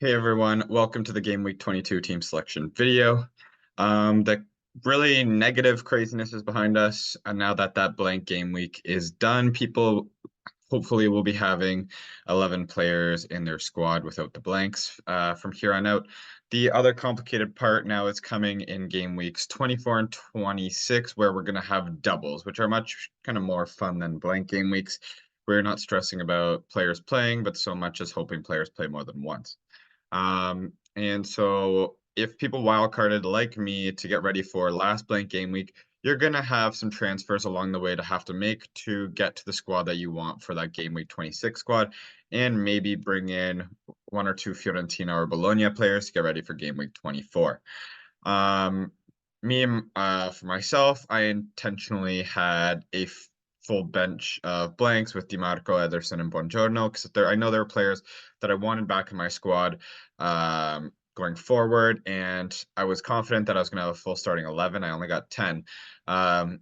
Hey everyone, welcome to the Game Week 22 team selection video. The really negative craziness is behind us, and now that that blank game week is done, people hopefully will be having 11 players in their squad without the blanks from here on out. The other complicated part now is coming in game weeks 24 and 26, where we're going to have doubles, which are much kind of more fun than blank game weeks. We're not stressing about players playing, but so much as hoping players play more than once. And so if people wildcarded like me to get ready for last blank game week, you're going to have some transfers along the way to have to make to get to the squad that you want for that game week 26 squad, and maybe bring in one or two Fiorentina or Bologna players to get ready for game week 24. Um, for myself, I intentionally had a full bench of blanks with DiMarco, Ederson, and Buongiorno because I know there were players that I wanted back in my squad going forward, and I was confident that I was going to have a full starting 11. I only got 10. Um,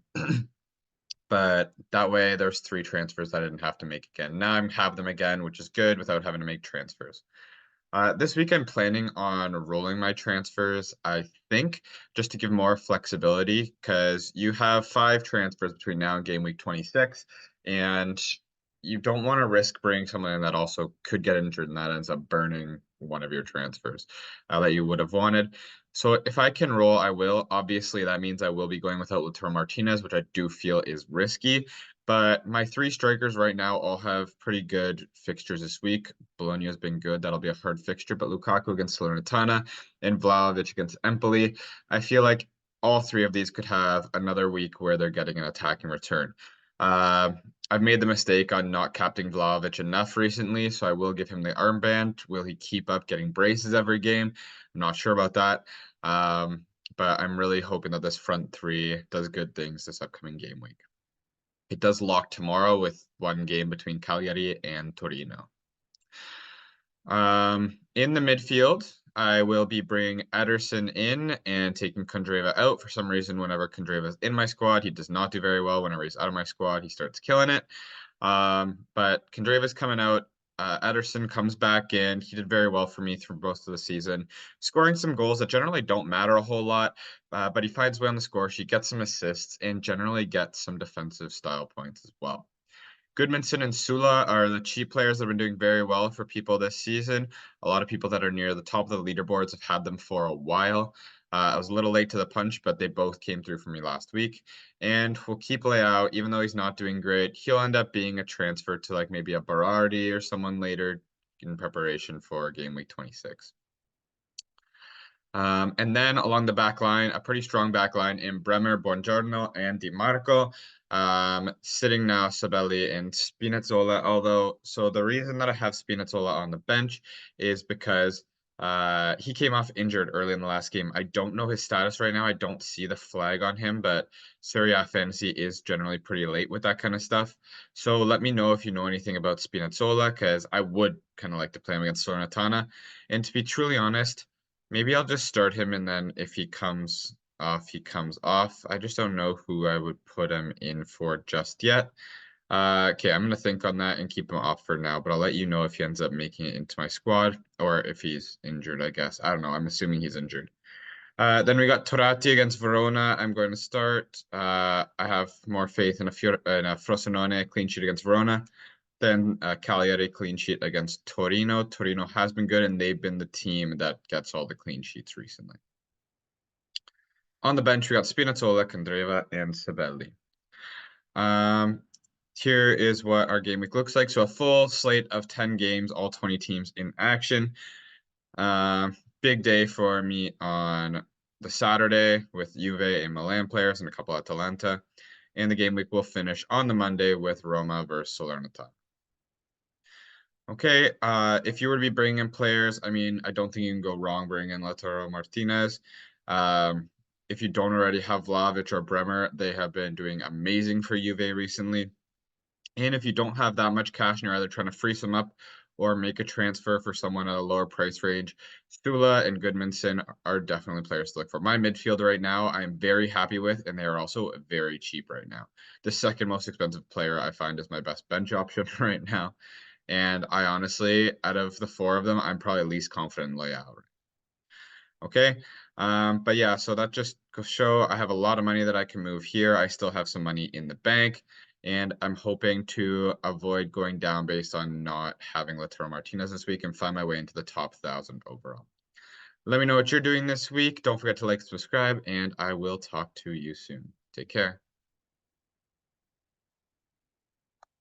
but that way there's 3 transfers that I didn't have to make again. Now I have them again, which is good without having to make transfers. This week I'm planning on rolling my transfers, I think, just to give more flexibility because you have 5 transfers between now and game week 26, and you don't want to risk bringing someone in that also could get injured and that ends up burning one of your transfers that you would have wanted. So if I can roll, I will. Obviously, that means I will be going without Lautaro Martinez, which I do feel is risky. But my 3 strikers right now all have pretty good fixtures this week. Bologna has been good. That'll be a hard fixture. But Lukaku against Salernitana and Vlahovic against Empoli, I feel like all 3 of these could have another week where they're getting an attacking return. Uh, I've made the mistake on not captaining Vlahovic enough recently, so I will give him the armband. Will he keep up getting braces every game? I'm not sure about that. Um, but I'm really hoping that this front 3 does good things this upcoming game week. It does lock tomorrow with one game between Cagliari and Torino. In the midfield, I will be bringing Ederson in and taking Kondreva out. For some reason, whenever Kondreva is in my squad, he does not do very well. Whenever he's out of my squad, he starts killing it. But Kondreva's coming out. Ederson comes back in. He did very well for me through most of the season, scoring some goals that generally don't matter a whole lot, but he finds way on the score sheet, gets some assists, and generally gets some defensive style points as well. Goodmanson and Sula are the cheap players that have been doing very well for people this season. A lot of people that are near the top of the leaderboards have had them for a while. I was a little late to the punch, but they both came through for me last week. And we'll keep Leao, even though he's not doing great. He'll end up being a transfer to like maybe a Berardi or someone later in preparation for game week 26. And then along the back line, a pretty strong back line in Bremer, Buongiorno, and Di Marco. Sitting now Sabelli and Spinazzola. So the reason that I have Spinazzola on the bench is because he came off injured early in the last game. I don't know his status right now. I don't see the flag on him, but Serie A fantasy is generally pretty late with that kind of stuff. So let me know if you know anything about Spinazzola, because I would kind of like to play him against Salernitana. And to be truly honest, maybe I'll just start him, and then if he comes off, he comes off. I just don't know who I would put him in for just yet. Okay, I'm gonna think on that and keep him off for now, but I'll let you know if he ends up making it into my squad or if he's injured, I guess. I don't know. I'm assuming he's injured. Then we got Torati against Verona. I'm going to start. I have more faith in a Frosinone clean sheet against Verona. Then Cagliari clean sheet against Torino. Torino has been good, and they've been the team that gets all the clean sheets recently. On the bench, we got Spinazzola, Candreva, and Sabelli. Here is what our game week looks like. So a full slate of 10 games, all 20 teams in action. Big day for me on the Saturday with Juve and Milan players and a couple Atalanta. And the game week will finish on the Monday with Roma versus Salernitana. Okay, if you were to be bringing in players, I mean, I don't think you can go wrong bringing in Lautaro Martinez. If you don't already have Vlahovic or Bremer, they have been doing amazing for Juve recently. And if you don't have that much cash and you're either trying to free some up or make a transfer for someone at a lower price range, Stula and Goodmanson are definitely players to look for. My midfield right now, I am very happy with, and they are also very cheap right now. The second most expensive player I find is my best bench option right now. And I honestly, out of the four of them, I'm probably least confident in Leao. Okay. But yeah, so that just goes show I have a lot of money that I can move here. I still have some money in the bank, and I'm hoping to avoid going down based on not having Lautaro Martinez this week and find my way into the top 1,000 overall. Let me know what you're doing this week. Don't forget to like, subscribe, and I will talk to you soon. Take care.